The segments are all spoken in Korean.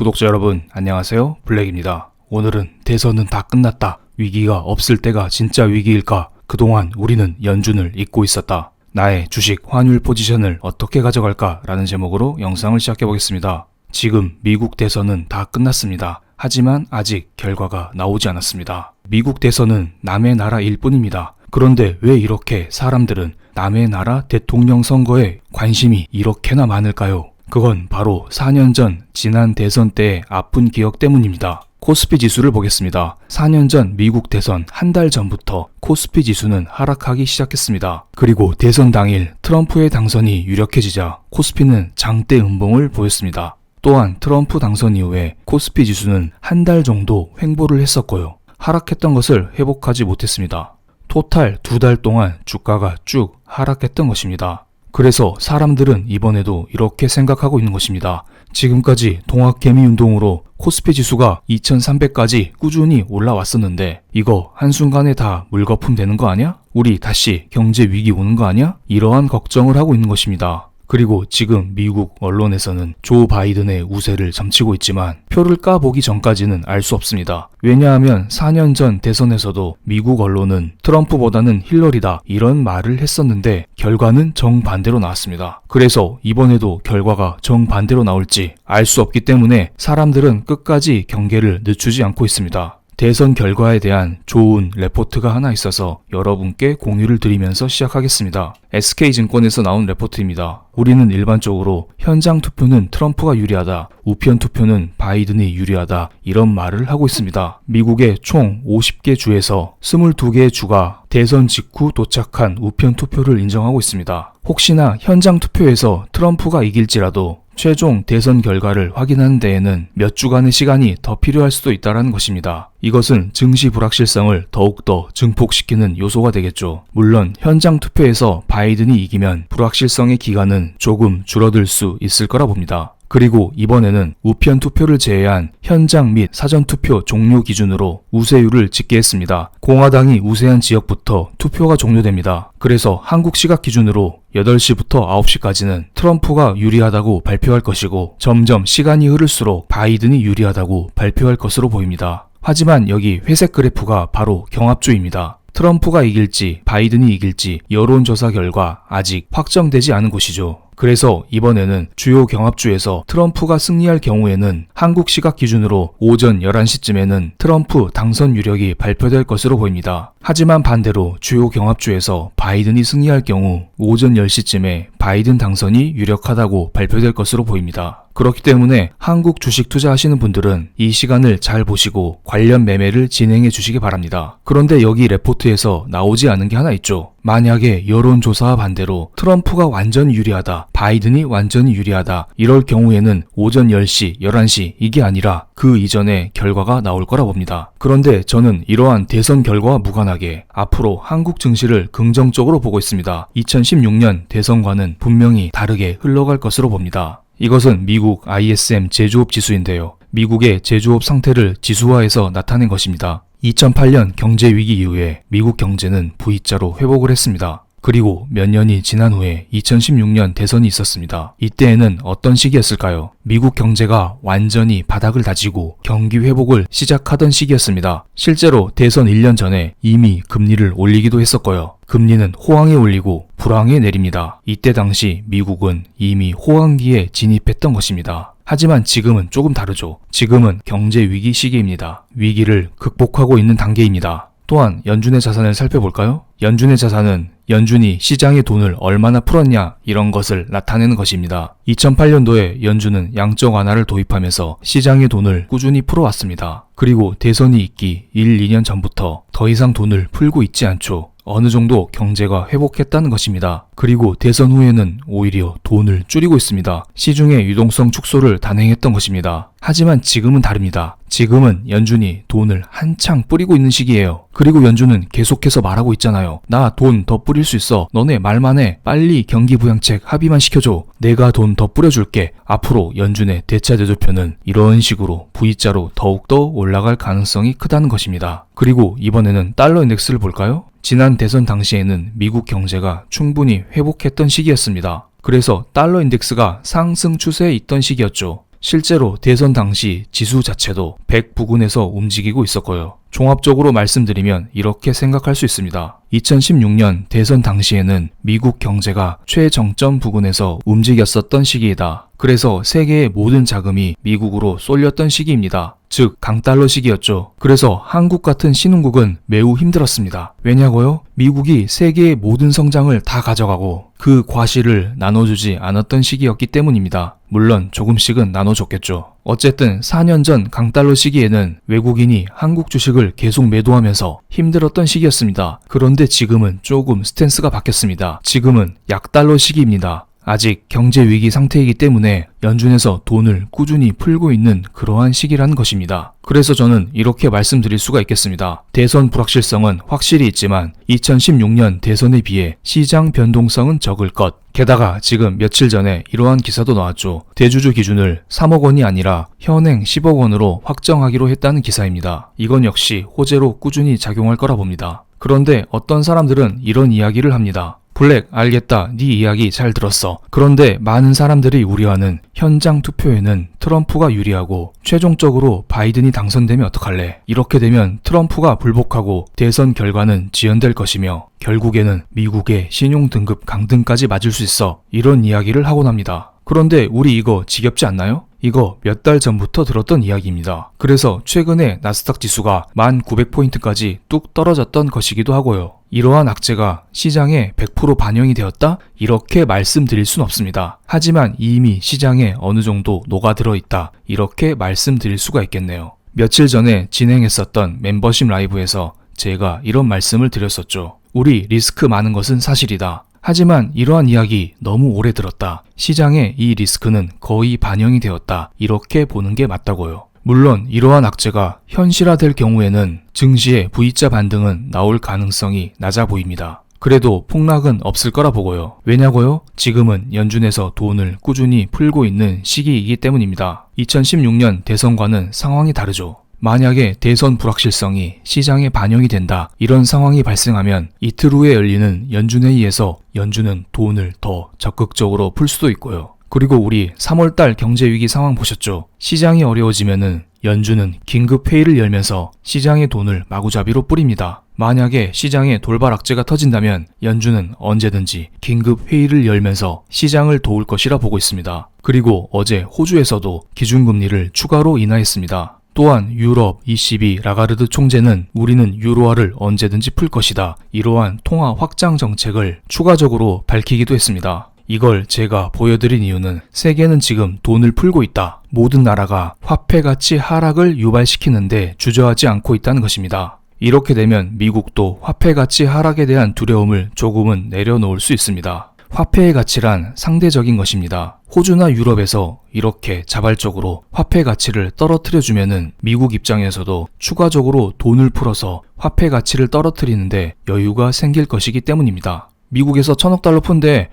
구독자 여러분 안녕하세요, 블랙입니다. 오늘은 대선은 다 끝났다, 위기가 없을 때가 진짜 위기일까, 그동안 우리는 연준을 잊고 있었다, 나의 주식 환율 포지션을 어떻게 가져갈까 라는 제목으로 영상을 시작해보겠습니다. 지금 미국 대선은 다 끝났습니다. 하지만 아직 결과가 나오지 않았습니다. 미국 대선은 남의 나라일 뿐입니다. 그런데 왜 이렇게 사람들은 남의 나라 대통령 선거에 관심이 이렇게나 많을까요? 그건 바로 4년 전 지난 대선 때의 아픈 기억 때문입니다. 코스피 지수를 보겠습니다. 4년 전 미국 대선 한 달 전부터 코스피 지수는 하락하기 시작했습니다. 그리고 대선 당일 트럼프의 당선이 유력해지자 코스피는 장대 음봉을 보였습니다. 또한 트럼프 당선 이후에 코스피 지수는 한 달 정도 횡보를 했었고요. 하락했던 것을 회복하지 못했습니다. 토탈 2달 동안 주가가 쭉 하락했던 것입니다. 그래서 사람들은 이번에도 이렇게 생각하고 있는 것입니다. 지금까지 동학개미 운동으로 코스피 지수가 2300까지 꾸준히 올라왔었는데 이거 한순간에 다 물거품 되는 거 아니야? 우리 다시 경제 위기 오는 거 아니야? 이러한 걱정을 하고 있는 것입니다. 그리고 지금 미국 언론에서는 조 바이든의 우세를 점치고 있지만 표를 까보기 전까지는 알 수 없습니다. 왜냐하면 4년 전 대선에서도 미국 언론은 트럼프보다는 힐러리다 이런 말을 했었는데 결과는 정반대로 나왔습니다. 그래서 이번에도 결과가 정반대로 나올지 알 수 없기 때문에 사람들은 끝까지 경계를 늦추지 않고 있습니다. 대선 결과에 대한 좋은 레포트가 하나 있어서 여러분께 공유를 드리면서 시작하겠습니다. SK증권에서 나온 레포트입니다. 우리는 일반적으로 현장 투표는 트럼프가 유리하다, 우편 투표는 바이든이 유리하다 이런 말을 하고 있습니다. 미국의 총 50개 주에서 22개의 주가 대선 직후 도착한 우편 투표를 인정하고 있습니다. 혹시나 현장 투표에서 트럼프가 이길지라도 최종 대선 결과를 확인하는 데에는 몇 주간의 시간이 더 필요할 수도 있다는 것입니다. 이것은 증시 불확실성을 더욱더 증폭시키는 요소가 되겠죠. 물론 현장 투표에서 바이든이 이기면 불확실성의 기간은 조금 줄어들 수 있을 거라 봅니다. 그리고 이번에는 우편 투표를 제외한 현장 및 사전 투표 종료 기준으로 우세율을 집계했습니다. 공화당이 우세한 지역부터 투표가 종료됩니다. 그래서 한국 시각 기준으로 8시부터 9시까지는 트럼프가 유리하다고 발표할 것이고 점점 시간이 흐를수록 바이든이 유리하다고 발표할 것으로 보입니다. 하지만 여기 회색 그래프가 바로 경합주입니다. 트럼프가 이길지 바이든이 이길지 여론조사 결과 아직 확정되지 않은 곳이죠. 그래서 이번에는 주요 경합주에서 트럼프가 승리할 경우에는 한국 시각 기준으로 오전 11시쯤에는 트럼프 당선 유력이 발표될 것으로 보입니다. 하지만 반대로 주요 경합주에서 바이든이 승리할 경우 오전 10시쯤에 바이든 당선이 유력하다고 발표될 것으로 보입니다. 그렇기 때문에 한국 주식 투자하시는 분들은 이 시간을 잘 보시고 관련 매매를 진행해 주시기 바랍니다. 그런데 여기 레포트에서 나오지 않은 게 하나 있죠. 만약에 여론조사와 반대로 트럼프가 완전히 유리하다, 바이든이 완전히 유리하다 이럴 경우에는 오전 10시, 11시 이게 아니라 그 이전에 결과가 나올 거라 봅니다. 그런데 저는 이러한 대선 결과와 무관하게 앞으로 한국 증시를 긍정적으로 보고 있습니다. 2016년 대선과는 분명히 다르게 흘러갈 것으로 봅니다. 이것은 미국 ISM 제조업 지수인데요. 미국의 제조업 상태를 지수화해서 나타낸 것입니다. 2008년 경제 위기 이후에 미국 경제는 V자로 회복을 했습니다. 그리고 몇 년이 지난 후에 2016년 대선이 있었습니다. 이때에는 어떤 시기였을까요? 미국 경제가 완전히 바닥을 다지고 경기 회복을 시작하던 시기였습니다. 실제로 대선 1년 전에 이미 금리를 올리기도 했었고요. 금리는 호황에 올리고 불황에 내립니다. 이때 당시 미국은 이미 호황기에 진입했던 것입니다. 하지만 지금은 조금 다르죠. 지금은 경제 위기 시기입니다. 위기를 극복하고 있는 단계입니다. 또한 연준의 자산을 살펴볼까요? 연준의 자산은 연준이 시장에 돈을 얼마나 풀었냐 이런 것을 나타내는 것입니다. 2008년도에 연준은 양적 완화를 도입하면서 시장에 돈을 꾸준히 풀어왔습니다. 그리고 대선이 있기 1, 2년 전부터 더 이상 돈을 풀고 있지 않죠. 어느 정도 경제가 회복했다는 것입니다. 그리고 대선 후에는 오히려 돈을 줄이고 있습니다. 시중의 유동성 축소를 단행했던 것입니다. 하지만 지금은 다릅니다. 지금은 연준이 돈을 한창 뿌리고 있는 시기예요. 그리고 연준은 계속해서 말하고 있잖아요. 나 돈 더 뿌릴 수 있어. 너네 말만 해. 빨리 경기부양책 합의만 시켜줘. 내가 돈 더 뿌려줄게. 앞으로 연준의 대차 대조표는 이런 식으로 V자로 더욱더 올라갈 가능성이 크다는 것입니다. 그리고 이번에는 달러 인덱스를 볼까요? 지난 대선 당시에는 미국 경제가 충분히 회복했던 시기였습니다. 그래서 달러 인덱스가 상승 추세에 있던 시기였죠. 실제로 대선 당시 지수 자체도 100 부근에서 움직이고 있었고요. 종합적으로 말씀드리면 이렇게 생각할 수 있습니다. 2016년 대선 당시에는 미국 경제가 최정점 부근에서 움직였었던 시기이다. 그래서 세계의 모든 자금이 미국으로 쏠렸던 시기입니다. 즉 강달러 시기였죠. 그래서 한국 같은 신흥국은 매우 힘들었습니다. 왜냐고요? 미국이 세계의 모든 성장을 다 가져가고 그 과실을 나눠주지 않았던 시기였기 때문입니다. 물론 조금씩은 나눠줬겠죠. 어쨌든 4년 전 강달러 시기에는 외국인이 한국 주식을 계속 매도하면서 힘들었던 시기였습니다. 그런데 지금은 조금 스탠스가 바뀌었습니다. 지금은 약달러 시기입니다. 아직 경제 위기 상태이기 때문에 연준에서 돈을 꾸준히 풀고 있는 그러한 시기라는 것입니다. 그래서 저는 이렇게 말씀드릴 수가 있겠습니다. 대선 불확실성은 확실히 있지만 2016년 대선에 비해 시장 변동성은 적을 것. 게다가 지금 며칠 전에 이러한 기사도 나왔죠. 대주주 기준을 3억 원이 아니라 현행 10억 원으로 확정하기로 했다는 기사입니다. 이건 역시 호재로 꾸준히 작용할 거라 봅니다. 그런데 어떤 사람들은 이런 이야기를 합니다. 블랙, 알겠다. 네 이야기 잘 들었어. 그런데 많은 사람들이 우려하는 현장 투표에는 트럼프가 유리하고 최종적으로 바이든이 당선되면 어떡할래? 이렇게 되면 트럼프가 불복하고 대선 결과는 지연될 것이며 결국에는 미국의 신용등급 강등까지 맞을 수 있어. 이런 이야기를 하곤 합니다. 그런데 우리 이거 지겹지 않나요? 이거 몇 달 전부터 들었던 이야기입니다. 그래서 최근에 나스닥 지수가 1900포인트까지 뚝 떨어졌던 것이기도 하고요. 이러한 악재가 시장에 100% 반영이 되었다? 이렇게 말씀드릴 순 없습니다. 하지만 이미 시장에 어느 정도 녹아들어 있다. 이렇게 말씀드릴 수가 있겠네요. 며칠 전에 진행했었던 멤버십 라이브에서 제가 이런 말씀을 드렸었죠. 우리 리스크 많은 것은 사실이다. 하지만 이러한 이야기 너무 오래 들었다. 시장에 이 리스크는 거의 반영이 되었다. 이렇게 보는 게 맞다고요. 물론 이러한 악재가 현실화될 경우에는 증시의 V자 반등은 나올 가능성이 낮아 보입니다. 그래도 폭락은 없을 거라 보고요. 왜냐고요? 지금은 연준에서 돈을 꾸준히 풀고 있는 시기이기 때문입니다. 2016년 대선과는 상황이 다르죠. 만약에 대선 불확실성이 시장에 반영이 된다. 이런 상황이 발생하면 이틀 후에 열리는 연준회의에서 연준은 돈을 더 적극적으로 풀 수도 있고요. 그리고 우리 3월달 경제위기 상황 보셨죠? 시장이 어려워지면은 연준은 긴급회의를 열면서 시장의 돈을 마구잡이로 뿌립니다. 만약에 시장에 돌발 악재가 터진다면 연준은 언제든지 긴급회의를 열면서 시장을 도울 것이라 보고 있습니다. 그리고 어제 호주에서도 기준금리를 추가로 인하했습니다. 또한 유럽 ECB 라가르드 총재는 우리는 유로화를 언제든지 풀 것이다. 이러한 통화 확장 정책을 추가적으로 밝히기도 했습니다. 이걸 제가 보여드린 이유는 세계는 지금 돈을 풀고 있다. 모든 나라가 화폐 가치 하락을 유발시키는데 주저하지 않고 있다는 것입니다. 이렇게 되면 미국도 화폐 가치 하락에 대한 두려움을 조금은 내려놓을 수 있습니다. 화폐의 가치란 상대적인 것입니다. 호주나 유럽에서 이렇게 자발적으로 화폐 가치를 떨어뜨려주면은 미국 입장에서도 추가적으로 돈을 풀어서 화폐 가치를 떨어뜨리는데 여유가 생길 것이기 때문입니다. 미국에서 1000억 달러 푼대.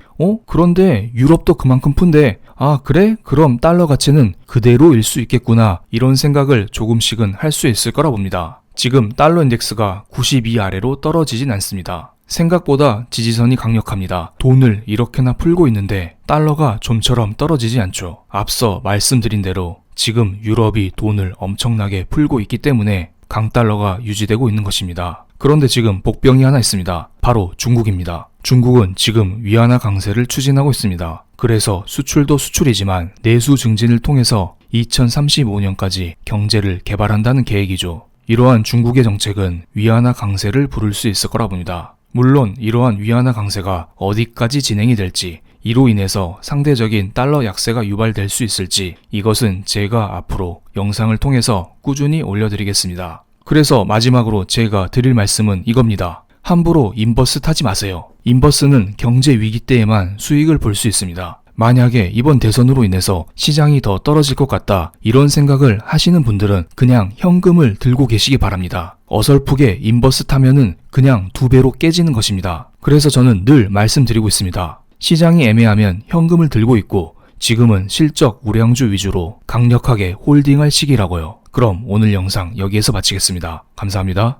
그런데 유럽도 그만큼 푼대. 아, 그래? 그럼 달러 가치는 그대로일 수 있겠구나. 이런 생각을 조금씩은 할 수 있을 거라 봅니다. 지금 달러 인덱스가 92 아래로 떨어지진 않습니다. 생각보다 지지선이 강력합니다. 돈을 이렇게나 풀고 있는데 달러가 좀처럼 떨어지지 않죠. 앞서 말씀드린 대로 지금 유럽이 돈을 엄청나게 풀고 있기 때문에 강달러가 유지되고 있는 것입니다. 그런데 지금 복병이 하나 있습니다. 바로 중국입니다. 중국은 지금 위안화 강세를 추진하고 있습니다. 그래서 수출도 수출이지만 내수 증진을 통해서 2035년까지 경제를 개발한다는 계획이죠. 이러한 중국의 정책은 위안화 강세를 부를 수 있을 거라 봅니다. 물론 이러한 위안화 강세가 어디까지 진행이 될지, 이로 인해서 상대적인 달러 약세가 유발될 수 있을지, 이것은 제가 앞으로 영상을 통해서 꾸준히 올려드리겠습니다. 그래서 마지막으로 제가 드릴 말씀은 이겁니다. 함부로 인버스 타지 마세요. 인버스는 경제 위기 때에만 수익을 볼 수 있습니다. 만약에 이번 대선으로 인해서 시장이 더 떨어질 것 같다, 이런 생각을 하시는 분들은 그냥 현금을 들고 계시기 바랍니다. 어설프게 인버스 타면은 그냥 2배로 깨지는 것입니다. 그래서 저는 늘 말씀드리고 있습니다. 시장이 애매하면 현금을 들고 있고 지금은 실적 우량주 위주로 강력하게 홀딩할 시기라고요. 그럼 오늘 영상 여기에서 마치겠습니다. 감사합니다.